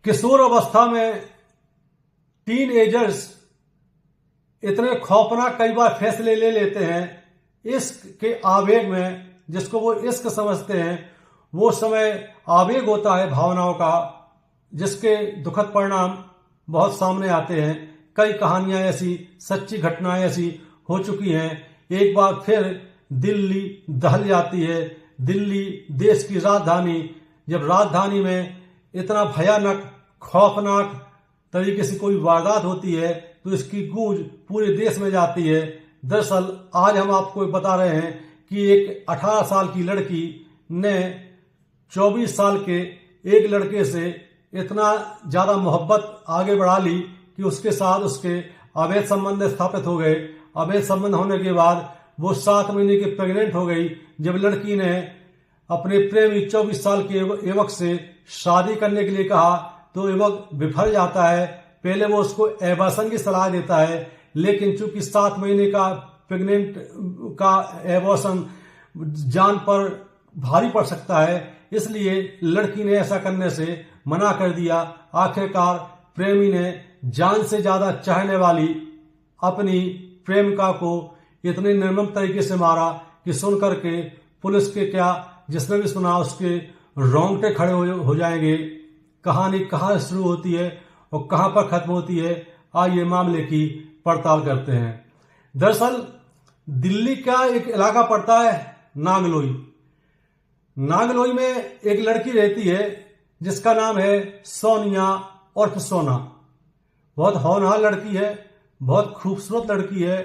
किशोर अवस्था में tin agers इतने खौफनाक कई बार फैसले ले लेते हैं इश्क के आवेग में, जिसको वो इश्क समझते हैं। वो समय आवेग होता है भावनाओं का, जिसके दुखद परिणाम बहुत सामने आते हैं। कई कहानियां ऐसी, सच्ची घटनाएं ऐसी हो चुकी हैं। एक बार फिर दिल्ली दहल जाती है। दिल्ली देश की राजधानी, जब राजधानी में इतना भयानक खौफनाक तरीके से कोई वारदात होती है तो इसकी गूंज पूरे देश में जाती है। दरअसल आज हम आपको बता रहे हैं कि एक 18 साल की लड़की ने 24 साल के एक लड़के से इतना ज्यादा मोहब्बत आगे बढ़ा ली कि उसके साथ उसके अवैध संबंध स्थापित हो गए। अवैध संबंध होने के बाद वो 7 महीने की प्रेग्नेंट हो गई। जब लड़की ने अपने प्रेमी 24 साल के युवक से शादी करने के लिए कहा तो युवक विफल जाता है। पहले वो उसको एबॉर्शन की सलाह देता है, लेकिन चूंकि 7 महीने का प्रेग्नेंट का एबॉर्शन जान पर भारी पड़ सकता है, इसलिए लड़की ने ऐसा करने से मना कर दिया। आखिरकार प्रेमी ने जान से ज्यादा चाहने वाली अपनी प्रेमिका को इतने निर्मम तरीके से मारा कि सुन करके पुलिस के क्या, जिसने भी सुना उसके रोंगटे खड़े हो जाएंगे। कहानी कहाँ शुरू होती है और कहां पर खत्म होती है, आइए मामले की पड़ताल करते हैं। दरअसल दिल्ली का एक इलाका पड़ता है नागलोई। नागलोई में एक लड़की रहती है जिसका नाम है सोनिया उर्फ सोना। बहुत होनहार लड़की है, बहुत खूबसूरत लड़की है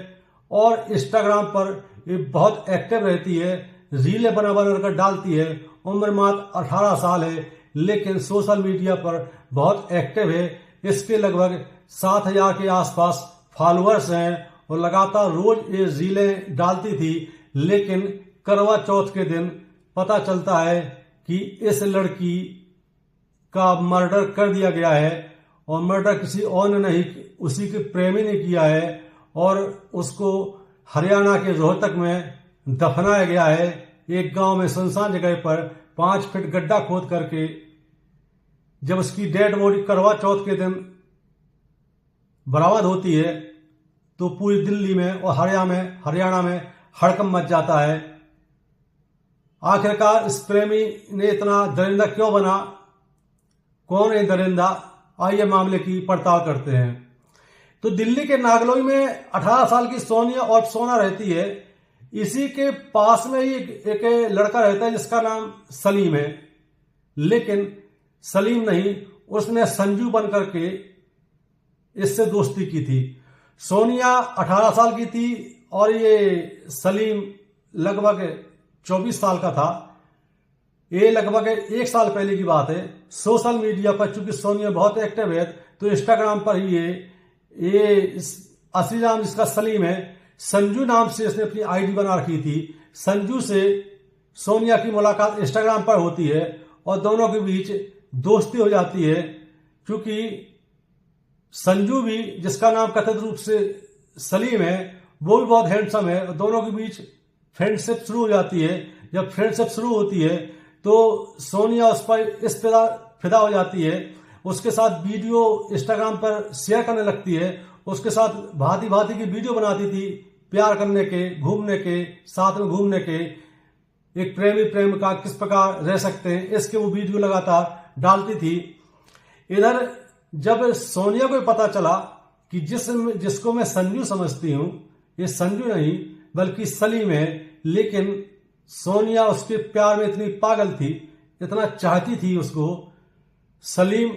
और इंस्टाग्राम पर ये बहुत एक्टिव रहती है। रीलें बना कर डालती है। उम्र मात्र 18 साल है, लेकिन सोशल मीडिया पर बहुत एक्टिव है। इसके लगभग 7,000 के आसपास फॉलोअर्स हैं और लगातार रोज ये रीलें डालती थी। लेकिन करवा चौथ के दिन पता चलता है कि इस लड़की का मर्डर कर दिया गया है और मर्डर किसी और ने नहीं, उसी के प्रेमी ने किया है और उसको हरियाणा के रोहतक में दफनाया गया है। एक गांव में सुनसान जगह पर 5 फीट गड्ढा खोद करके। जब उसकी डेड बॉडी करवा चौथ के दिन बरामद होती है तो पूरी दिल्ली में और हरियाणा में हड़कंप मच जाता है। आखिरकार इस प्रेमी ने इतना दरिंदा क्यों बना, कौन है दरिंदा, आइए मामले की पड़ताल करते हैं। तो दिल्ली के नागलोई में 18 साल की सोनिया और सोना रहती है। इसी के पास में ही एक लड़का रहता है जिसका नाम सलीम है, लेकिन सलीम नहीं, उसने संजू बन करके इससे दोस्ती की थी। सोनिया 18 साल की थी और ये सलीम लगभग 24 साल का था। ये लगभग 1 साल पहले की बात है। सोशल मीडिया पर चूंकि सोनिया बहुत एक्टिव है तो इंस्टाग्राम पर ही ये असली नाम जिसका सलीम है, संजू नाम से इसने अपनी आईडी बना रखी थी। संजू से सोनिया की मुलाकात इंस्टाग्राम पर होती है और दोनों के बीच दोस्ती हो जाती है। क्योंकि संजू भी, जिसका नाम कथित रूप से सलीम है, वो भी बहुत हैंडसम है और दोनों के बीच फ्रेंडशिप शुरू हो जाती है। जब फ्रेंडशिप शुरू होती है तो सोनिया उस पर इस फिदा हो जाती है। उसके साथ वीडियो इंस्टाग्राम पर शेयर करने लगती है। उसके साथ भांति भांति की वीडियो बनाती थी, प्यार करने के, घूमने के, साथ में घूमने के, एक प्रेमी प्रेमिका किस प्रकार रह सकते हैं, इसके वो वीडियो लगातार डालती थी। इधर जब सोनिया को पता चला कि जिसको मैं संजू समझती हूं, ये संजू नहीं बल्कि सलीम है, लेकिन सोनिया उसके प्यार में इतनी पागल थी, इतना चाहती थी उसको, सलीम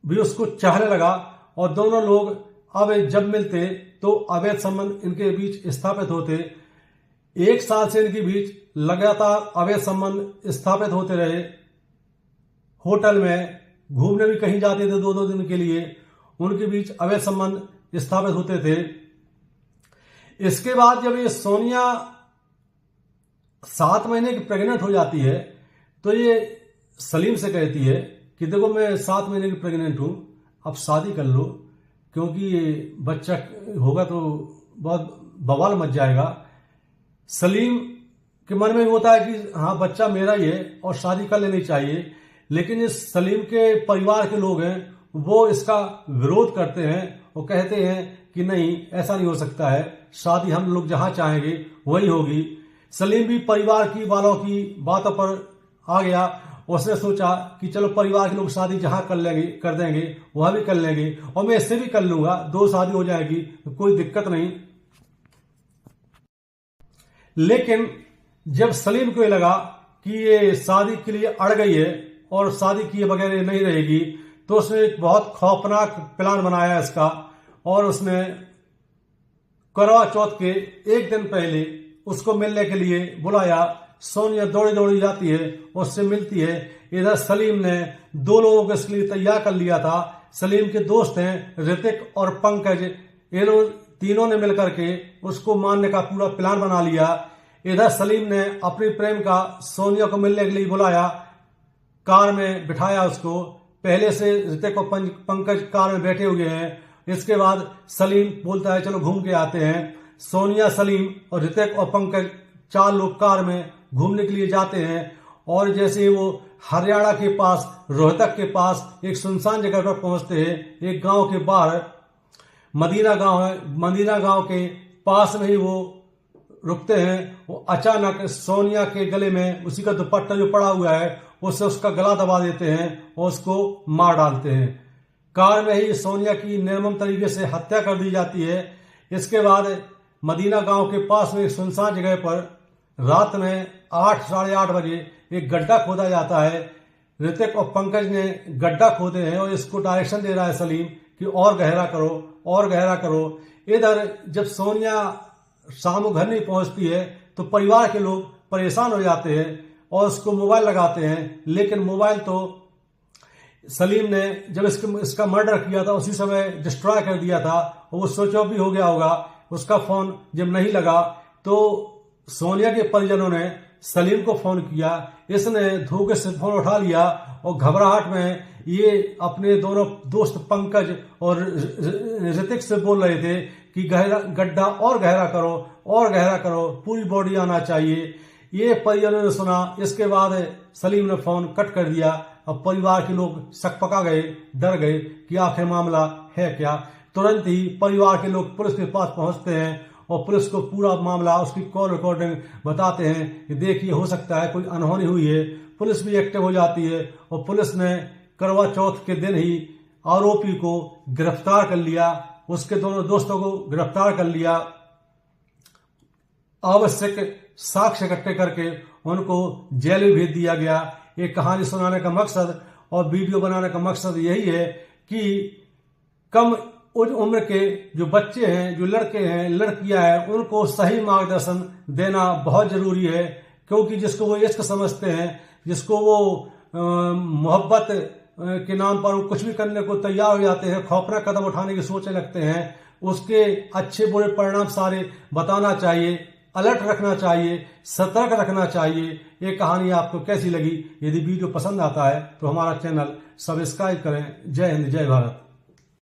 भी उसको चाहने लगा और दोनों लोग अब जब मिलते तो अवैध संबंध इनके बीच स्थापित होते। 1 साल से इनके बीच लगातार अवैध संबंध स्थापित होते रहे। होटल में घूमने भी कहीं जाते थे 2-2 दिन के लिए, उनके बीच अवैध संबंध स्थापित होते थे। इसके बाद जब ये सोनिया 7 महीने की प्रेग्नेंट हो जाती है तो ये सलीम से कहती है कि देखो मैं 7 महीने की प्रेग्नेंट हूं, अब शादी कर लो, क्योंकि ये बच्चा होगा तो बहुत बवाल मच जाएगा। सलीम के मन में होता है कि हाँ बच्चा मेरा ही है और शादी कर लेनी चाहिए, लेकिन इस सलीम के परिवार के लोग हैं वो इसका विरोध करते हैं और कहते हैं कि नहीं, ऐसा नहीं हो सकता है, शादी हम लोग जहां चाहेंगे वही होगी। सलीम भी परिवार की वालों की बातों पर आ गया। उसने सोचा कि चलो परिवार के लोग शादी जहां कर देंगे वह भी कर लेंगे और मैं इससे भी कर लूंगा, 2 शादी हो जाएगी, कोई दिक्कत नहीं। लेकिन जब सलीम को ये लगा कि ये शादी के लिए अड़ गई है और शादी किए बगैर नहीं रहेगी, तो उसने एक बहुत खौफनाक प्लान बनाया इसका। और उसने करवा चौथ के एक दिन पहले उसको मिलने के लिए बुलाया। सोनिया दौड़ी दौड़ी जाती है, उससे मिलती है। इधर सलीम ने 2 लोगों को इसके लिए तैयार कर लिया था। सलीम के दोस्त हैं ऋतिक और पंकज, इन तीनों ने मिलकर के उसको मारने का पूरा प्लान बना लिया। इधर सलीम ने अपनी प्रेम का सोनिया को मिलने के लिए बुलाया, कार में बिठाया उसको। पहले से ऋतिक और पंकज कार में बैठे हुए हैं। इसके बाद सलीम बोलता है चलो घूम के आते हैं। सोनिया, सलीम और ऋतिक और पंकज 4 लोग कार में घूमने के लिए जाते हैं। और जैसे ही वो हरियाणा के पास, रोहतक के पास एक सुनसान जगह पर पहुंचते हैं, एक गांव के बाहर मदीना गांव है, मदीना गांव के पास में ही वो रुकते हैं। वो अचानक सोनिया के गले में उसी का दुपट्टा जो पड़ा हुआ है उससे उसका गला दबा देते हैं और उसको मार डालते हैं। कार में ही सोनिया की निर्मम तरीके से हत्या कर दी जाती है। इसके बाद मदीना गांव के पास में एक सुनसान जगह पर रात में 8, साढ़े 8 बजे एक गड्ढा खोदा जाता है। ऋतिक और पंकज ने गड्ढा खोदे हैं और इसको डायरेक्शन दे रहा है सलीम कि और गहरा करो, और गहरा करो। इधर जब सोनिया शाम घर नहीं पहुंचती है तो परिवार के लोग परेशान हो जाते हैं और उसको मोबाइल लगाते हैं। लेकिन मोबाइल तो सलीम ने जब इसका मर्डर किया था उसी समय डिस्ट्रॉय कर दिया था और वो स्विच ऑफ भी हो गया होगा। उसका फोन जब नहीं लगा तो सोनिया के परिजनों ने सलीम को फोन किया। इसने धोखे से फोन उठा लिया और घबराहट में ये अपने दोनों दोस्त पंकज और ऋतिक से बोल रहे थे कि गड्ढा और गहरा करो, और गहरा करो, पूरी बॉडी आना चाहिए। ये परिजनों ने सुना। इसके बाद सलीम ने फोन कट कर दिया। अब परिवार के लोग सकपका गए, डर गए कि आखिर मामला है क्या। तुरंत ही परिवार के लोग पुलिस के पास पहुंचते हैं और पुलिस को पूरा मामला, उसकी कॉल रिकॉर्डिंग बताते हैं कि देखिए हो सकता है कोई अनहोनी हुई है। पुलिस भी एक्टिव हो जाती है और पुलिस ने करवा चौथ के दिन ही आरोपी को गिरफ्तार कर लिया, उसके दोनों दोस्तों को गिरफ्तार कर लिया। आवश्यक साक्ष्य इकट्ठे करके उनको जेल में भेज दिया गया। ये कहानी सुनाने का मकसद और वीडियो बनाने का मकसद यही है कि कम उम्र के जो बच्चे हैं, जो लड़के हैं, लड़कियां हैं, उनको सही मार्गदर्शन देना बहुत जरूरी है। क्योंकि जिसको वो इश्क समझते हैं, जिसको वो मोहब्बत के नाम पर कुछ भी करने को तैयार हो जाते हैं, खौफनाक कदम उठाने की सोचने लगते हैं, उसके अच्छे बुरे परिणाम सारे बताना चाहिए, अलर्ट रखना चाहिए, सतर्क रखना चाहिए। ये कहानी आपको कैसी लगी? यदि वीडियो पसंद आता है तो हमारा चैनल सब्सक्राइब करें। जय हिंद, जय भारत।